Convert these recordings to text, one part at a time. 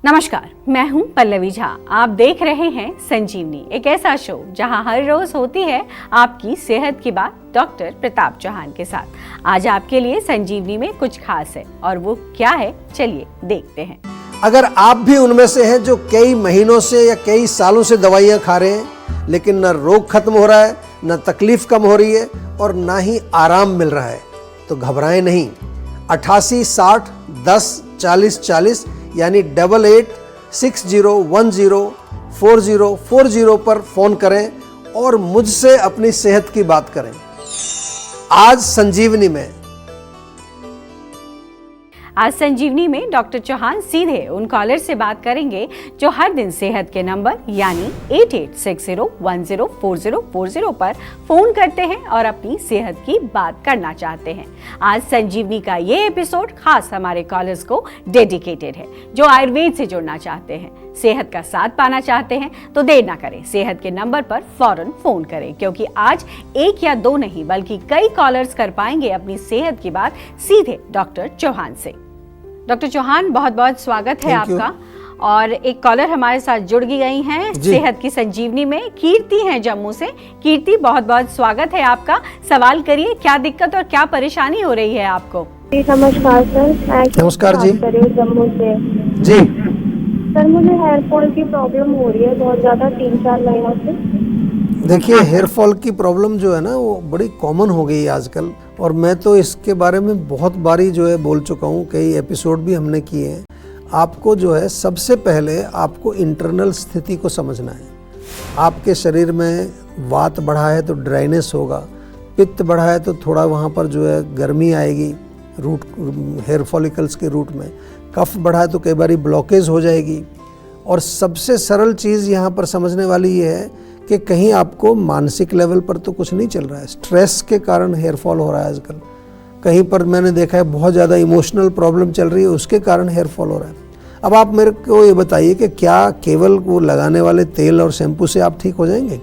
नमस्कार, मैं हूं पल्लवी झा। आप देख रहे हैं संजीवनी, एक ऐसा शो जहां हर रोज होती है आपकी सेहत की बात डॉक्टर प्रताप चौहान के साथ। आज आपके लिए संजीवनी में कुछ खास है और वो क्या है, चलिए देखते हैं। अगर आप भी उनमें से हैं जो कई महीनों से या कई सालों से दवाइयां खा रहे हैं लेकिन न रोग खत्म हो रहा है, न तकलीफ कम हो रही है और ना ही आराम मिल रहा है, तो घबराएं नहीं। 88 60 10 40 40 यानी 8860104040 पर फोन करें और मुझसे अपनी सेहत की बात करें। आज संजीवनी में डॉक्टर चौहान सीधे उन कॉलर से बात करेंगे जो हर दिन सेहत के नंबर यानी 8860104040 पर फोन करते हैं और अपनी सेहत की बात करना चाहते हैं। आज संजीवनी का ये एपिसोड खास हमारे कॉलर्स को डेडिकेटेड है जो आयुर्वेद से जुड़ना चाहते हैं, सेहत का साथ पाना चाहते हैं। तो देर ना करें, सेहत के नंबर पर फौरन फोन करें, क्योंकि आज एक या दो नहीं बल्कि कई कॉलर्स कर पाएंगे अपनी सेहत की बात सीधे डॉक्टर चौहान से। डॉक्टर चौहान, बहुत बहुत स्वागत है आपका। और एक कॉलर हमारे साथ जुड़ गई हैं सेहत की संजीवनी में। कीर्ति हैं जम्मू से। कीर्ति, बहुत बहुत स्वागत है आपका। सवाल करिए, क्या दिक्कत और क्या परेशानी हो रही है आपको? नमस्कार सर। नमस्कार जी। जम्मू से जी सर, मुझे हेयर फॉल की प्रॉब्लम हो रही है बहुत ज्यादा, 3-4 महीनों से। देखिए, हेयर फॉल की प्रॉब्लम जो है ना वो बड़ी कॉमन हो गई है आजकल, और मैं तो इसके बारे में बहुत बारी जो है बोल चुका हूँ, कई एपिसोड भी हमने किए हैं। आपको जो है सबसे पहले आपको इंटरनल स्थिति को समझना है। आपके शरीर में वात बढ़ा है तो ड्राइनेस होगा, पित्त बढ़ा है तो थोड़ा वहाँ पर जो है गर्मी आएगी रूट, हेयर फॉलिकल्स के रूट में। कफ बढ़ा है तो कई बारी ब्लॉकेज हो जाएगी। और सबसे सरल चीज़ यहाँ पर समझने वाली ये है कि कहीं आपको मानसिक लेवल पर तो कुछ नहीं चल रहा है। स्ट्रेस के कारण हेयर फॉल हो रहा है आजकल। कहीं पर मैंने देखा है बहुत ज़्यादा इमोशनल प्रॉब्लम चल रही है, उसके कारण हेयर फॉल हो रहा है। अब आप मेरे को ये बताइए कि क्या केवल वो लगाने वाले तेल और शैम्पू से आप ठीक हो जाएंगे?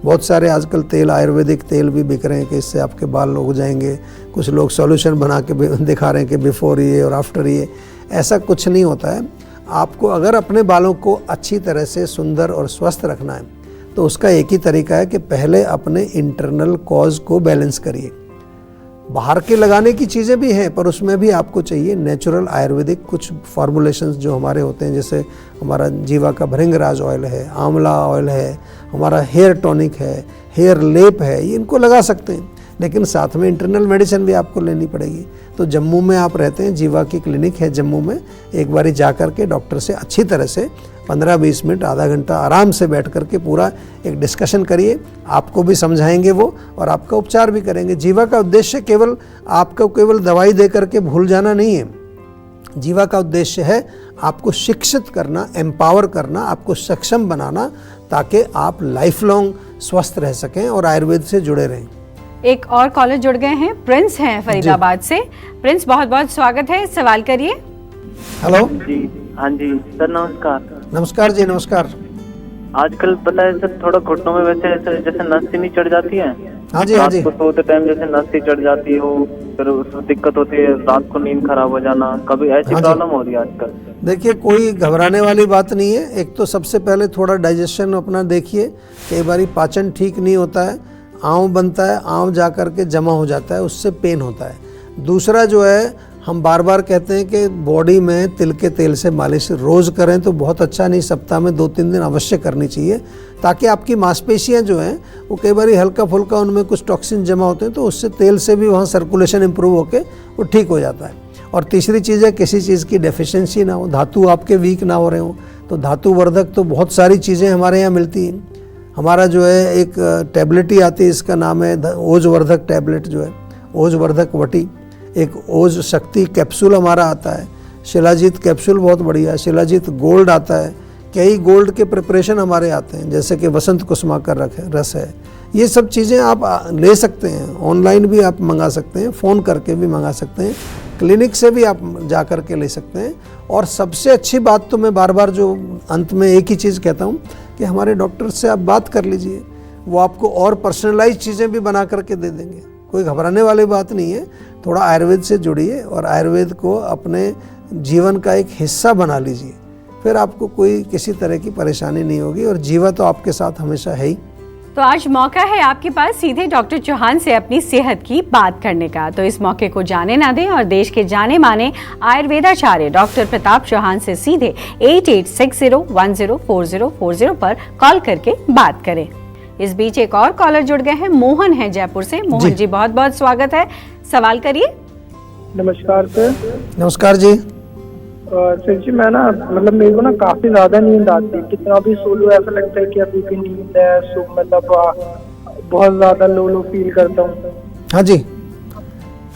बहुत सारे आजकल तेल, आयुर्वेदिक तेल भी बिक रहे हैं कि इससे आपके बाल हो जाएंगे। कुछ लोग सॉल्यूशन बना के दिखा रहे हैं कि बिफोर ये और आफ्टर ये। ऐसा कुछ नहीं होता है। आपको अगर अपने बालों को अच्छी तरह से सुंदर और स्वस्थ रखना है तो उसका एक ही तरीका है कि पहले अपने इंटरनल कॉज को बैलेंस करिए। बाहर के लगाने की चीज़ें भी हैं, पर उसमें भी आपको चाहिए नेचुरल आयुर्वेदिक कुछ फॉर्मुलेशंस जो हमारे होते हैं, जैसे हमारा जीवा का भृंगराज ऑयल है, आंवला ऑयल है, हमारा हेयर टॉनिक है, हेयर लेप है, ये इनको लगा सकते हैं। लेकिन साथ में इंटरनल मेडिसिन भी आपको लेनी पड़ेगी। तो जम्मू में आप रहते हैं, जीवा की क्लिनिक है जम्मू में, एक बारी जा कर के डॉक्टर से अच्छी तरह से 15-20 मिनट, आधा घंटा आराम से बैठ करके पूरा एक डिस्कशन करिए। आपको भी समझाएंगे वो और आपका उपचार भी करेंगे। जीवा का उद्देश्य केवल आपको केवल दवाई दे करके भूल जाना नहीं है। जीवा का उद्देश्य है आपको शिक्षित करना, एम्पावर करना, आपको सक्षम बनाना, ताकि आप लाइफ लॉन्ग स्वस्थ रह सकें और आयुर्वेद से जुड़े रहें। एक और कॉलर जुड़ गए हैं, प्रिंस हैं फरीदाबाद से। प्रिंस, बहुत बहुत स्वागत है, सवाल करिए। हेलो जी। हाँ जी सर, नमस्कार। नमस्कार जी, नमस्कार। आजकल पता है सर, थोड़ा घुटनों में वैसे जैसे नस नहीं चढ़ जाती है। हाँ जी, हाँ जी। रात को सोते टाइम जैसे नस चढ़ जाती हो, फिर उसमें दिक्कत होती है, रात को नींद खराब हो जाना, कभी ऐसी प्रॉब्लम हो रही है आजकल। देखिए, कोई घबराने वाली बात नहीं है। एक तो सबसे पहले थोड़ा डाइजेशन अपना देखिए। कई बारी पाचन ठीक नहीं होता है, आंव बनता है, आंव जा कर के जमा हो जाता है, उससे पेन होता है। दूसरा जो है, हम बार बार कहते हैं कि बॉडी में तिल के तेल से मालिश रोज़ करें तो बहुत अच्छा, नहीं सप्ताह में 2-3 दिन अवश्य करनी चाहिए, ताकि आपकी मांसपेशियां जो हैं वो कई बार हल्का फुल्का उनमें कुछ टॉक्सिन जमा होते हैं, तो उससे तेल से भी वहाँ सर्कुलेशन इंप्रूव होकर वो ठीक हो जाता है। और तीसरी चीज़ है, किसी चीज़ की डेफिशिएंसी ना हो, धातु आपके वीक ना हो रहे हो, तो धातु वर्धक तो बहुत सारी चीज़ें हमारे यहाँ मिलती हैं। हमारा जो है एक टैबलेट ही आती है, इसका नाम है ओजवर्धक टैबलेट, जो है ओजवर्धक वटी। एक ओज शक्ति कैप्सूल हमारा आता है, शिलाजीत कैप्सूल बहुत बढ़िया, शिलाजीत गोल्ड आता है, कई गोल्ड के प्रिपरेशन हमारे आते हैं, जैसे कि वसंत कुसुमा का रस है। ये सब चीज़ें आप ले सकते हैं, ऑनलाइन भी आप मंगा सकते हैं, फ़ोन करके भी मंगा सकते हैं, क्लिनिक से भी आप जा कर के ले सकते हैं। और सबसे अच्छी बात तो मैं बार बार जो अंत में एक ही चीज़ कहता हूँ कि हमारे डॉक्टर से आप बात कर लीजिए, वो आपको और पर्सनलाइज चीज़ें भी बना करके दे देंगे। कोई घबराने वाली बात नहीं है। थोड़ा आयुर्वेद से जुड़िए और आयुर्वेद को अपने जीवन का एक हिस्सा बना लीजिए। फिर आपको कोई किसी तरह की परेशानी नहीं होगी और जीवा तो आपके साथ हमेशा है ही। तो आज मौका है आपके पास सीधे डॉक्टर चौहान से अपनी सेहत की बात करने का, तो इस मौके को जाने ना दें और देश के जाने माने आयुर्वेदाचार्य डॉक्टर प्रताप चौहान से सीधे 8860104040 पर कॉल करके बात करें। इस बीच एक और कॉलर जुड़ गए हैं, मोहन है जयपुर से। मोहन जी बहुत बहुत स्वागत है, सवाल करिए। नमस्कार सर। नमस्कार जी। सर जी मैं ना मतलब मेरे को ना काफी ज्यादा नींद आती है, कितना भी सो लो ऐसा लगता है कि अभी भी नींद है, सो मतलब बहुत ज्यादा लो फील करता हूँ। हाँ जी,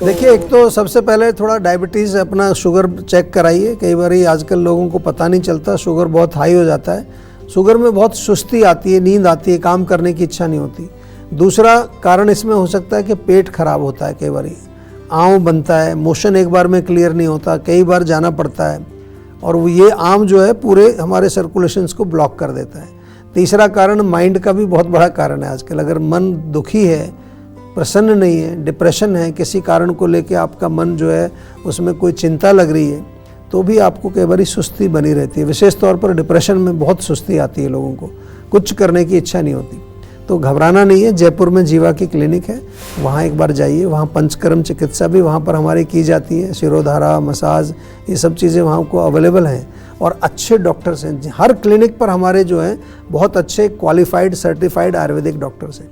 देखिए एक तो सबसे पहले थोड़ा डायबिटीज़ अपना शुगर चेक कराइए। कई बार आजकल लोगों को पता नहीं चलता, शुगर बहुत हाई हो जाता है। शुगर में बहुत सुस्ती आती है, नींद आती है, काम करने की इच्छा नहीं होती। दूसरा कारण इसमें हो सकता है कि पेट खराब होता है, कई बार आँव बनता है, मोशन एक बार में क्लियर नहीं होता, कई बार जाना पड़ता है और वो ये आम जो है पूरे हमारे सर्कुलेशंस को ब्लॉक कर देता है। तीसरा कारण माइंड का भी बहुत बड़ा कारण है आजकल। अगर मन दुखी है, प्रसन्न नहीं है, डिप्रेशन है, किसी कारण को लेके आपका मन जो है उसमें कोई चिंता लग रही है, तो भी आपको कई बार सुस्ती बनी रहती है। विशेष तौर पर डिप्रेशन में बहुत सुस्ती आती है, लोगों को कुछ करने की इच्छा नहीं होती। तो घबराना नहीं है, जयपुर में जीवा की क्लिनिक है, वहाँ एक बार जाइए। वहाँ पंचकर्म चिकित्सा भी वहाँ पर हमारी की जाती है, शिरोधारा, मसाज, ये सब चीज़ें वहाँ को अवेलेबल हैं और अच्छे डॉक्टर्स हैं। हर क्लिनिक पर हमारे जो हैं बहुत अच्छे क्वालिफाइड सर्टिफाइड आयुर्वेदिक डॉक्टर्स हैं।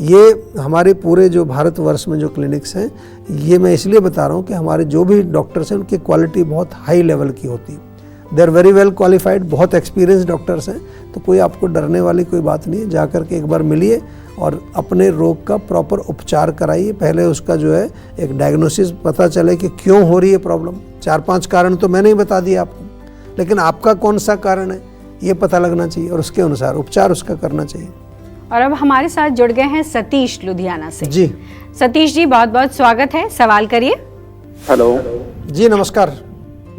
ये हमारे पूरे जो भारतवर्ष में जो क्लिनिक्स हैं, ये मैं इसलिए बता रहा हूँ कि हमारे जो भी डॉक्टर्स हैं उनकी क्वालिटी बहुत हाई लेवल की होती है। They are very well qualified, बहुत एक्सपीरियंस डॉक्टर्स हैं। तो कोई आपको डरने वाली कोई बात नहीं है, जा कर के एक बार मिलिए और अपने रोग का प्रॉपर उपचार कराइए। पहले उसका जो है एक डायग्नोसिस पता चले कि क्यों हो रही है प्रॉब्लम। 4-5 कारण तो मैंने ही बता दिया आपको, लेकिन आपका कौन सा कारण है ये पता लगना चाहिए और उसके अनुसार उपचार उसका करना चाहिए। और अब हमारे साथ जुड़ गए हैं सतीश लुधियाना से। जी सतीश जी बहुत बहुत स्वागत है, सवाल करिए। हेलो जी, नमस्कार।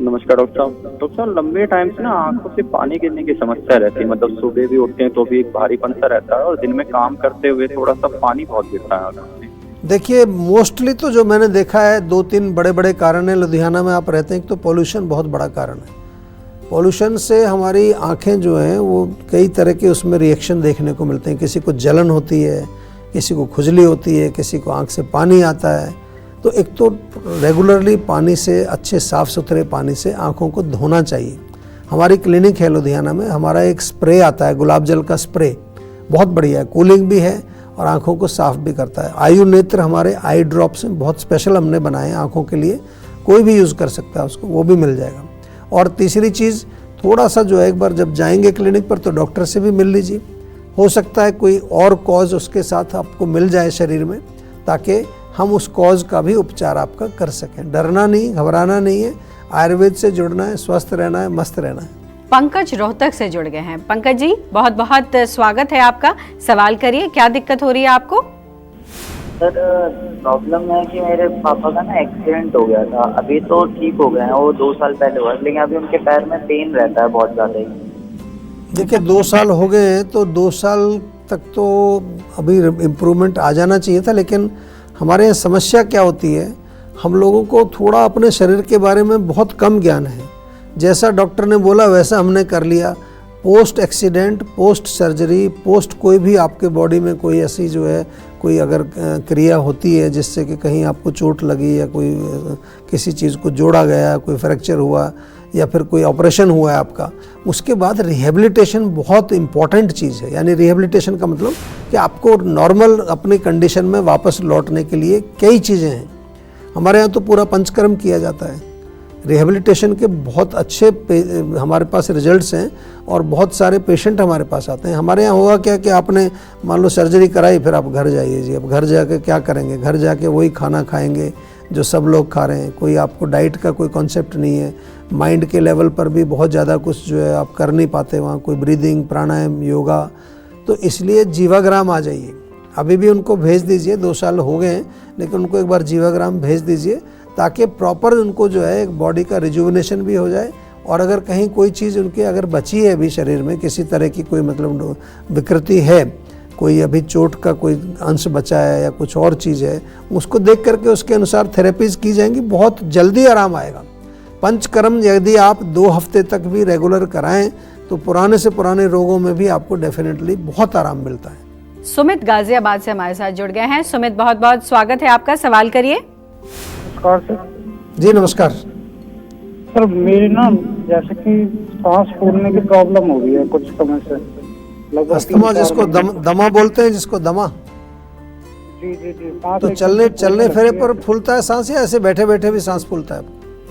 नमस्कार डॉक्टर साहब। डॉक्टर साहब लंबे टाइम से ना आंखों से पानी गिरने की समस्या रहती है, मतलब सुबह भी उठते हैं तो भी एक भारीपन सा रहता है और दिन में काम करते हुए थोड़ा सा पानी बहुत गिरता है आंखों से। देखिए मोस्टली तो जो मैंने देखा है 2-3 बड़े बड़े कारण हैं। लुधियाना में आप रहते हैं, एक तो पॉल्यूशन बहुत बड़ा कारण है। पॉल्यूशन से हमारी आंखें जो हैं वो कई तरह के उसमें रिएक्शन देखने को मिलते हैं। किसी को जलन होती है, किसी को खुजली होती है, किसी को आंख से पानी आता है। तो एक तो रेगुलरली पानी से, अच्छे साफ़ सुथरे पानी से आंखों को धोना चाहिए। हमारी क्लिनिक है लुधियाना में, हमारा एक स्प्रे आता है, गुलाब जल का स्प्रे, बहुत बढ़िया है, कूलिंग भी है और आंखों को साफ़ भी करता है। आयु नेत्र हमारे आई ड्रॉप्स हैं, बहुत स्पेशल हमने बनाए हैं आँखों के लिए, कोई भी यूज़ कर सकता है उसको, वो भी मिल जाएगा। और तीसरी चीज़, थोड़ा सा जो है एक बार जब जाएंगे क्लिनिक पर तो डॉक्टर से भी मिल लीजिए। हो सकता है कोई और कॉज उसके साथ आपको मिल जाए शरीर में, ताकि हम उस कॉज का भी उपचार आपका कर सकें। डरना नहीं, घबराना नहीं है, आयुर्वेद से जुड़ना है, स्वस्थ रहना है, मस्त रहना है। पंकज रोहतक से जुड़ गए हैं। पंकज जी बहुत बहुत स्वागत है आपका, सवाल करिए, क्या दिक्कत हो रही है आपको? सर प्रॉब्लम है कि मेरे पापा का ना एक्सीडेंट हो गया था, अभी तो ठीक हो गए हैं, वो 2 साल पहले हुआ, लेकिन अभी उनके पैर में पेन रहता है बहुत ज़्यादा ही। देखिए 2 साल हो गए हैं तो 2 साल तक तो अभी इम्प्रूवमेंट आ जाना चाहिए था, लेकिन हमारे यहाँ समस्या क्या होती है, हम लोगों को थोड़ा अपने शरीर के बारे में बहुत कम ज्ञान है। जैसा डॉक्टर ने बोला वैसा हमने कर लिया। Post accident, post surgery, post कोई भी आपके बॉडी में कोई ऐसी जो है कोई अगर क्रिया होती है जिससे कि कहीं आपको चोट लगी या कोई किसी चीज़ को जोड़ा गया, कोई फ्रैक्चर हुआ या फिर कोई ऑपरेशन हुआ है आपका, उसके बाद रिहेबिलिटेशन बहुत इम्पॉर्टेंट चीज़ है। यानी रिहेबिलिटेशन का मतलब कि आपको नॉर्मल अपनी कंडीशन में वापस लौटने के लिए कई चीज़ें हैं। हमारे यहाँ तो पूरा पंचकर्म किया जाता है। रिहेबिलिटेशन के बहुत अच्छे हमारे पास रिजल्ट्स हैं और बहुत सारे पेशेंट हमारे पास आते हैं। हमारे यहाँ होगा क्या कि आपने मान लो सर्जरी कराई, फिर आप घर जाइए जी, अब घर जाके क्या करेंगे? घर जाके वही खाना खाएंगे जो सब लोग खा रहे हैं। कोई आपको डाइट का कोई कॉन्सेप्ट नहीं है। माइंड के लेवल पर भी बहुत ज़्यादा कुछ जो है आप कर नहीं पाते वहाँ, कोई ब्रीदिंग, प्राणायाम, योगा। तो इसलिए जीवाग्राम आ जाइए, अभी भी उनको भेज दीजिए। 2 साल हो गए हैं लेकिन उनको एक बार जीवाग्राम भेज दीजिए ताकि प्रॉपर उनको जो है एक बॉडी का रिजुविनेशन भी हो जाए। और अगर कहीं कोई चीज़ उनकी अगर बची है अभी शरीर में, किसी तरह की कोई मतलब विकृति है, कोई अभी चोट का कोई अंश बचा है या कुछ और चीज़ है, उसको देख करके उसके अनुसार थेरेपीज़ की जाएंगी, बहुत जल्दी आराम आएगा। पंचकर्म यदि आप 2 हफ्ते तक भी रेगुलर कराएं तो पुराने से पुराने रोगों में भी आपको डेफिनेटली बहुत आराम मिलता है। सुमित गाजियाबाद से हमारे साथ जुड़ गए हैं। सुमित, बहुत बहुत स्वागत है आपका, सवाल करिए। नमस्कार सर। जी नमस्कार। सर मेरी ना जैसे कि सांस फूलने की प्रॉब्लम हो रही है कुछ समय से, लगभग अस्थमा जिसको दमा बोलते हैं, जिसको दमा, जी जी जी। सांस तो चलने फिरे पर फूलता है सांस या ऐसे बैठे बैठे भी सांस फूलता है?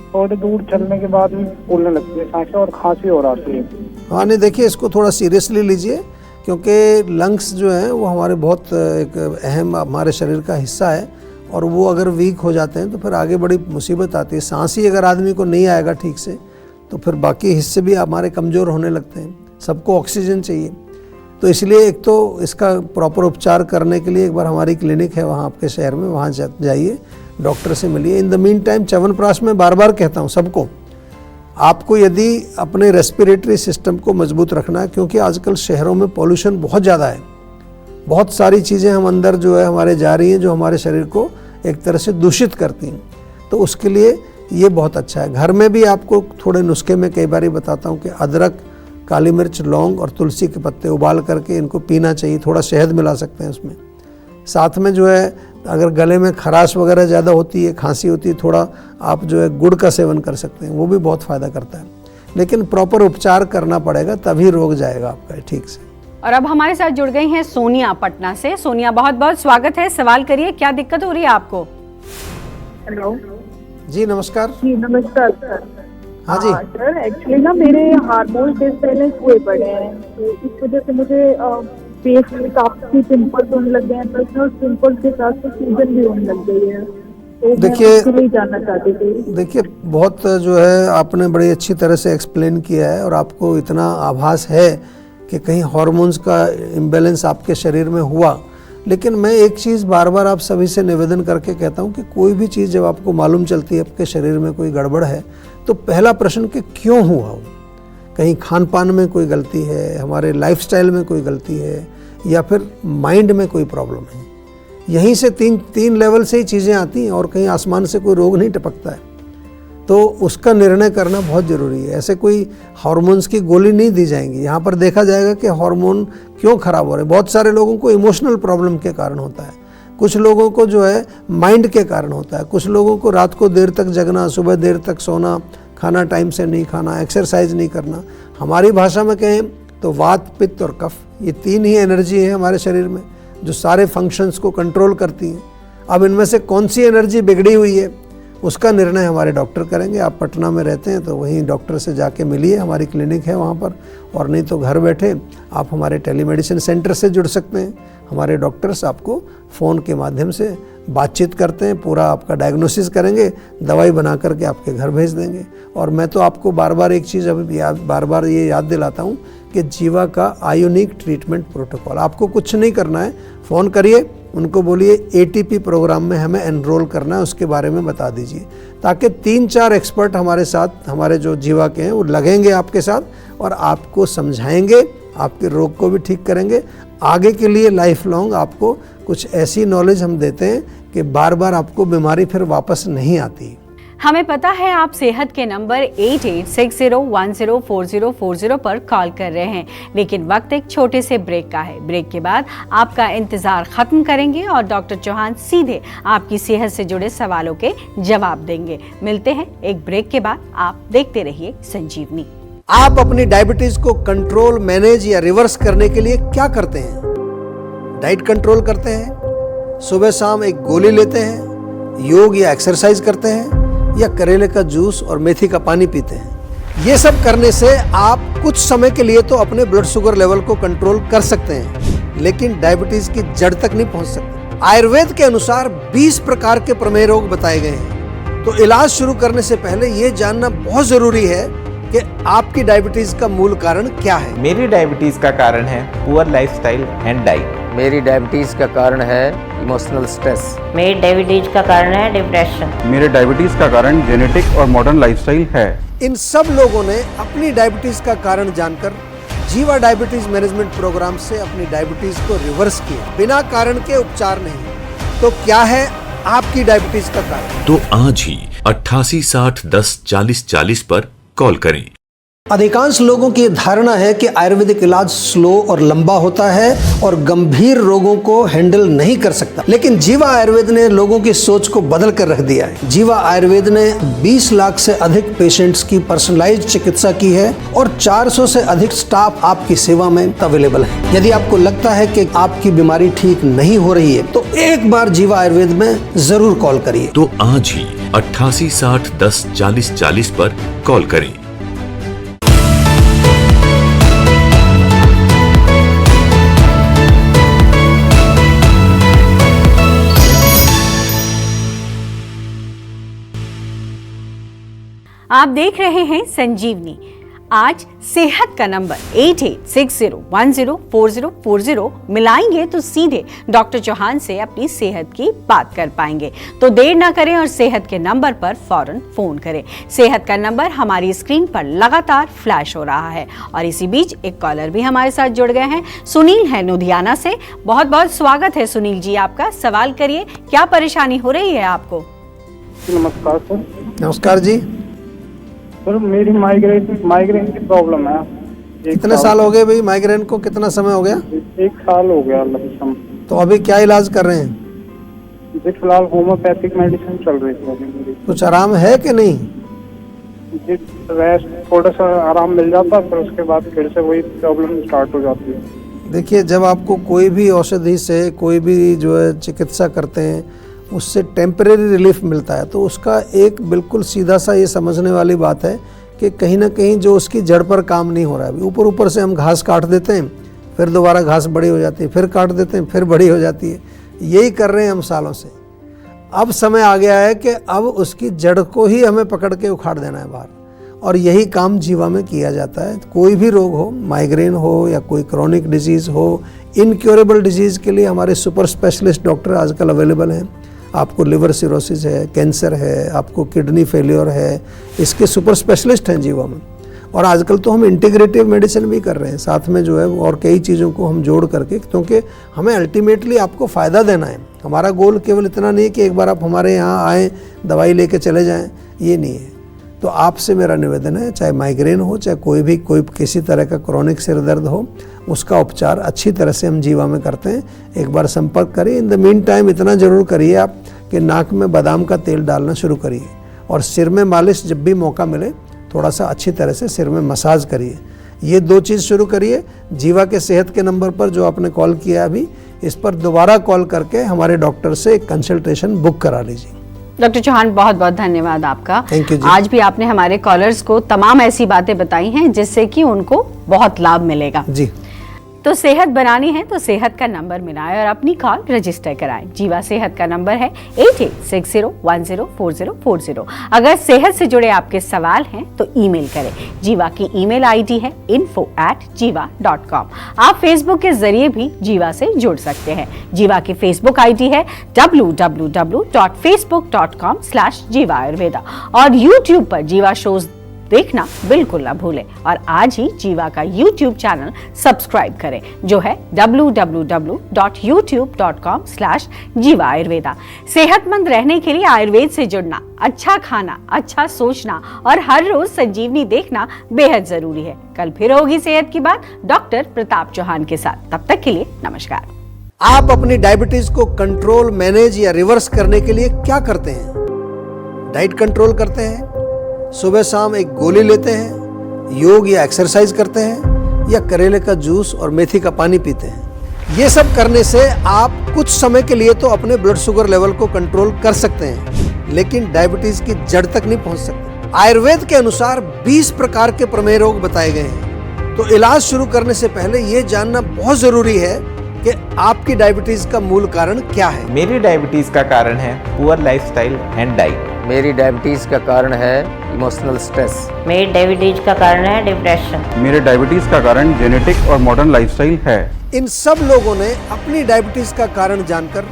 थोड़ी दूर चलने के बाद भी फूलने लगती है सांसें और खांसी हो रही है। हाँ नहीं, देखिए इसको थोड़ा सीरियसली लीजिए, क्योंकि लंग्स जो हैं वो हमारे बहुत एक अहम हमारे शरीर का हिस्सा है, और वो अगर वीक हो जाते हैं तो फिर आगे बड़ी मुसीबत आती है। सांस ही अगर आदमी को नहीं आएगा ठीक से तो फिर बाकी हिस्से भी हमारे कमज़ोर होने लगते हैं। सबको ऑक्सीजन चाहिए, तो इसलिए एक तो इसका प्रॉपर उपचार करने के लिए एक बार हमारी क्लिनिक है वहाँ आपके शहर में, वहाँ जाइए, डॉक्टर से मिलिए। In the mean time chyawanprash में बार बार कहता हूँ सबको, आपको यदि अपने रेस्पिरेटरी सिस्टम को मजबूत रखना है, क्योंकि आजकल शहरों में पॉल्यूशन बहुत ज़्यादा है, बहुत सारी चीज़ें हम अंदर जो है हमारे जा रही हैं जो हमारे शरीर को एक तरह से दूषित करती हैं, तो उसके लिए ये बहुत अच्छा है। घर में भी आपको थोड़े नुस्खे में कई बार बताता हूँ कि अदरक, काली मिर्च, लौंग और तुलसी के पत्ते उबाल करके इनको पीना चाहिए, थोड़ा शहद मिला सकते हैं उसमें। साथ में जो है अगर गले में खराश वगैरह ज़्यादा होती है, खांसी होती है, थोड़ा आप जो है गुड़ का सेवन कर सकते हैं, वो भी बहुत फ़ायदा करता है। लेकिन प्रॉपर उपचार करना पड़ेगा, तभी रोग जाएगा आपका ठीक से। और अब हमारे साथ जुड़ गई हैं सोनिया पटना से। सोनिया, बहुत बहुत स्वागत है, सवाल करिए, क्या दिक्कत हो रही है आपको? हेलो जी नमस्कार। जी नमस्कार सर। हाँ जी सर, एक्चुअली ना मेरे हार्मोन डिसबैलेंस हुए पड़े हैं, तो इस वजह से मुझे फेस में काफी पिंपल्स होने लग गए हैं, प्लस और पिंपल्स के साथ साथ सूजन भी होने लग गई है, तो मैं जानना चाहती थी। देखिए बहुत जो है आपने बड़ी अच्छी तरह से एक्सप्लेन किया है, और आपको इतना आभास है कि कहीं हार्मोन्स का इम्बैलेंस आपके शरीर में हुआ। लेकिन मैं एक चीज़ बार बार आप सभी से निवेदन करके कहता हूँ कि कोई भी चीज़ जब आपको मालूम चलती है आपके शरीर में कोई गड़बड़ है, तो पहला प्रश्न कि क्यों हुआ वो। कहीं खान पान में कोई गलती है, हमारे लाइफस्टाइल में कोई गलती है, या फिर माइंड में कोई प्रॉब्लम है। यहीं से तीन लेवल से ही चीज़ें आती हैं, और कहीं आसमान से कोई रोग नहीं टपकता है। तो उसका निर्णय करना बहुत ज़रूरी है। ऐसे कोई हार्मोन्स की गोली नहीं दी जाएंगी, यहाँ पर देखा जाएगा कि हार्मोन क्यों ख़राब हो रहे हैं। बहुत सारे लोगों को इमोशनल प्रॉब्लम के कारण होता है, कुछ लोगों को जो है माइंड के कारण होता है, कुछ लोगों को रात को देर तक जगना, सुबह देर तक सोना, खाना टाइम से नहीं खाना, एक्सरसाइज नहीं करना। हमारी भाषा में कहें तो वात, पित्त और कफ, ये 3 ही एनर्जी है हमारे शरीर में जो सारे फंक्शंस को कंट्रोल करती हैं। अब इनमें से कौन सी एनर्जी बिगड़ी हुई है उसका निर्णय हमारे डॉक्टर करेंगे। आप पटना में रहते हैं तो वहीं डॉक्टर से जाके मिलिए, हमारी क्लिनिक है वहाँ पर, और नहीं तो घर बैठे आप हमारे टेलीमेडिसिन सेंटर से जुड़ सकते हैं। हमारे डॉक्टर्स आपको फ़ोन के माध्यम से बातचीत करते हैं, पूरा आपका डायग्नोसिस करेंगे, दवाई बना करके आपके घर भेज देंगे। और मैं तो आपको बार बार एक चीज़ अभी बार बार ये याद दिलाता हूँ कि जीवा का आयोनिक ट्रीटमेंट प्रोटोकॉल, आपको कुछ नहीं करना है, फ़ोन करिए, उनको बोलिए ATP प्रोग्राम में हमें एनरोल करना है, उसके बारे में बता दीजिए, ताकि 3-4 एक्सपर्ट हमारे साथ, हमारे जो जीवा के हैं वो लगेंगे आपके साथ और आपको समझाएंगे, आपके रोग को भी ठीक करेंगे। आगे के लिए लाइफ लॉन्ग आपको कुछ ऐसी नॉलेज हम देते हैं कि बार बार आपको बीमारी फिर वापस नहीं आती। हमें पता है आप सेहत के नंबर 8860104040 पर कॉल कर रहे हैं, लेकिन वक्त एक छोटे से ब्रेक का है। ब्रेक के बाद आपका इंतजार खत्म करेंगे और डॉक्टर चौहान सीधे आपकी सेहत से जुड़े सवालों के जवाब देंगे। मिलते हैं एक ब्रेक के बाद, आप देखते रहिए संजीवनी। आप अपनी डायबिटीज को कंट्रोल, मैनेज या रिवर्स करने के लिए क्या करते हैं? डाइट कंट्रोल करते हैं, सुबह शाम एक गोली लेते हैं, योग या एक्सरसाइज करते हैं, या करेले का जूस और मेथी का पानी पीते हैं। ये सब करने से आप कुछ समय के लिए तो अपने ब्लड शुगर लेवल को कंट्रोल कर सकते हैं, लेकिन डायबिटीज की जड़ तक नहीं पहुंच सकते। आयुर्वेद के अनुसार 20 प्रकार के प्रमेय रोग बताए गए हैं। तो इलाज शुरू करने से पहले ये जानना बहुत जरूरी है कि आपकी डायबिटीज का मूल कारण क्या है। मेरी डायबिटीज का कारण है पुअर लाइफस्टाइल एंड डाइट। मेरी डायबिटीज का कारण है इमोशनल स्ट्रेस। मेरी डायबिटीज का कारण है डिप्रेशन। मेरे डायबिटीज का कारण जेनेटिक और मॉडर्न लाइफस्टाइल है। इन सब लोगों ने अपनी डायबिटीज का कारण जानकर जीवा डायबिटीज मैनेजमेंट प्रोग्राम से अपनी डायबिटीज को रिवर्स किया, बिना कारण के उपचार नहीं। तो क्या है आपकी डायबिटीज का कारण। तो आज ही 88 60 10 40 40 पर कॉल करें। अधिकांश लोगों की धारणा है कि आयुर्वेदिक इलाज स्लो और लंबा होता है और गंभीर रोगों को हैंडल नहीं कर सकता, लेकिन जीवा आयुर्वेद ने लोगों की सोच को बदल कर रख दिया है। जीवा आयुर्वेद ने 20 लाख से अधिक पेशेंट्स की पर्सनलाइज्ड चिकित्सा की है और 400 से अधिक स्टाफ आपकी सेवा में अवेलेबल है। यदि आपको लगता है कि आपकी बीमारी ठीक नहीं हो रही है तो एक बार जीवा आयुर्वेद में जरूर कॉल करिए। तो आज ही 88 60 10 40 40 पर कॉल करें। आप देख रहे हैं संजीवनी। आज सेहत का नंबर 8860104040 मिलाएंगे तो सीधे डॉक्टर चौहान से अपनी सेहत की बात कर पाएंगे। तो देर ना करें और सेहत के नंबर पर फौरन फोन करें। सेहत का नंबर हमारी स्क्रीन पर लगातार फ्लैश हो रहा है और इसी बीच एक कॉलर भी हमारे साथ जुड़ गए हैं। सुनील है लुधियाना से। बहुत बहुत स्वागत है सुनील जी आपका। सवाल करिए, क्या परेशानी हो रही है आपको? नमस्कार सर। नमस्कार जी। सर मेरी माइग्रेन की प्रॉब्लम है। कितने साल हो गए भाई माइग्रेन को? कितना समय हो गया? 1 साल हो गया लमसम। तो अभी क्या इलाज कर रहे हैं? जी फिलहाल होम्योपैथिक मेडिसिन चल रही थी अभी मेरी। कुछ आराम है कि नहीं? जी रेस्ट थोड़ा सा आराम मिल जाता फिर उसके बाद फिर से वही प्रॉब्लम स्टार्ट हो जाती है। देखिए, जब आपको कोई भी औषधि से कोई भी जो है चिकित्सा करते हैं उससे टेम्परेरी रिलीफ मिलता है तो उसका एक बिल्कुल सीधा सा ये समझने वाली बात है कि कहीं ना कहीं जो उसकी जड़ पर काम नहीं हो रहा है। अभी ऊपर ऊपर से हम घास काट देते हैं, फिर दोबारा घास बड़ी हो जाती है, फिर काट देते हैं, फिर बड़ी हो जाती है। यही कर रहे हैं हम सालों से। अब समय आ गया है कि अब उसकी जड़ को ही हमें पकड़ के उखाड़ देना है बाहर, और यही काम जीवा में किया जाता है। कोई भी रोग हो, माइग्रेन हो या कोई क्रॉनिक डिजीज़ हो, इनक्योरेबल डिजीज़ के लिए हमारे सुपर स्पेशलिस्ट डॉक्टर आजकल अवेलेबल हैं। आपको लिवर सिरोसिस है, कैंसर है, आपको किडनी फेलियर है, इसके सुपर स्पेशलिस्ट हैं जीवा में। और आजकल तो हम इंटीग्रेटिव मेडिसिन भी कर रहे हैं साथ में जो है, और कई चीज़ों को हम जोड़ करके, क्योंकि हमें अल्टीमेटली आपको फ़ायदा देना है। हमारा गोल केवल इतना नहीं कि एक बार आप हमारे यहाँ आएँ, दवाई लेके चले जाएँ, ये नहीं है। तो आपसे मेरा निवेदन है, चाहे माइग्रेन हो, चाहे कोई किसी तरह का क्रॉनिक सिर दर्द हो, उसका उपचार अच्छी तरह से हम जीवा में करते हैं। एक बार संपर्क करिए। इन द मीन टाइम इतना ज़रूर करिए आप कि नाक में बादाम का तेल डालना शुरू करिए, और सिर में मालिश जब भी मौका मिले थोड़ा सा अच्छी तरह से सिर में मसाज करिए। ये 2 चीज़ शुरू करिए। जीवा के सेहत के नंबर पर जो आपने कॉल किया अभी, इस पर दोबारा कॉल करके हमारे डॉक्टर से एक कंसल्टेशन बुक करा लीजिए। डॉक्टर चौहान, बहुत बहुत धन्यवाद आपका। थैंक यू जी। आज भी आपने हमारे कॉलर्स को तमाम ऐसी बातें बताई हैं जिससे कि उनको बहुत लाभ मिलेगा जी। तो सेहत बनानी है तो सेहत का नंबर मिलाएं और अपनी कॉल रजिस्टर कराएं। जीवा सेहत का नंबर है 8860104040। अगर सेहत से जुड़े आपके सवाल हैं तो ईमेल करें। जीवा की ईमेल आईडी है info@jiva.com। आप फेसबुक के जरिए भी जीवा से जुड़ सकते हैं। जीवा की फेसबुक आईडी है www.facebook.com/jiva ayurveda। और यूट्यूब पर जीवा शोज देखना बिल्कुल ना भूलें और आज ही जीवा का यूट्यूब चैनल सब्सक्राइब करें जो है www.youtube.com/jiva ayurveda। सेहतमंद रहने के लिए आयुर्वेद से जुड़ना, अच्छा खाना, अच्छा सोचना और हर रोज संजीवनी देखना बेहद जरूरी है। कल फिर होगी सेहत की बात डॉक्टर प्रताप चौहान के साथ। तब तक के लिए नमस्कार। आप अपनी डायबिटीज को कंट्रोल, मैनेज या रिवर्स करने के लिए क्या करते हैं? डाइट कंट्रोल करते हैं, सुबह शाम एक गोली लेते हैं, योग या एक्सरसाइज करते हैं, या करेले का जूस और मेथी का पानी पीते हैं। ये सब करने से आप कुछ समय के लिए तो अपने ब्लड शुगर लेवल को कंट्रोल कर सकते हैं, लेकिन डायबिटीज की जड़ तक नहीं पहुंच सकते। आयुर्वेद के अनुसार 20 प्रकार के प्रमेय रोग बताए गए हैं। तो इलाज शुरू करने से पहले ये जानना बहुत जरूरी है कि आपकी डायबिटीज का मूल कारण क्या है। मेरी डायबिटीज का कारण है पुअर लाइफस्टाइल एंड डाइट। मेरी डायबिटीज का कारण है इमोशनल स्ट्रेस। मेरी डायबिटीज का कारण है डिप्रेशन। मेरे डायबिटीज का कारण जेनेटिक और मॉडर्न लाइफस्टाइल है। इन सब लोगों ने अपनी डायबिटीज का कारण जानकर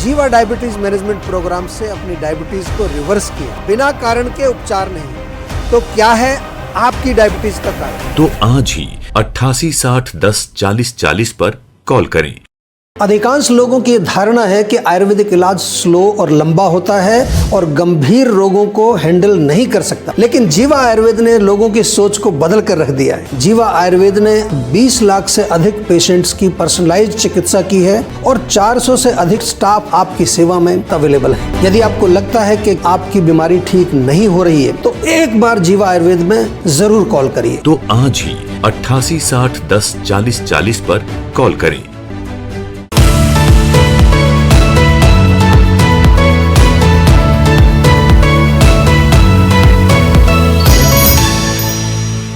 जीवा डायबिटीज मैनेजमेंट प्रोग्राम से अपनी डायबिटीज को रिवर्स किया, बिना कारण के उपचार नहीं। तो क्या है आपकी डायबिटीज का कारण? तो आज ही 88 60 10 40 40 पर कॉल करें। अधिकांश लोगों की धारणा है कि आयुर्वेदिक इलाज स्लो और लंबा होता है और गंभीर रोगों को हैंडल नहीं कर सकता, लेकिन जीवा आयुर्वेद ने लोगों की सोच को बदल कर रख दिया है। जीवा आयुर्वेद ने 20 लाख से अधिक पेशेंट्स की पर्सनलाइज्ड चिकित्सा की है और 400 से अधिक स्टाफ आपकी सेवा में अवेलेबल है। यदि आपको लगता है कि आपकी बीमारी ठीक नहीं हो रही है तो एक बार जीवा आयुर्वेद में जरूर कॉल करिए। तो आज ही 88 60 10 40 40 पर कॉल करें।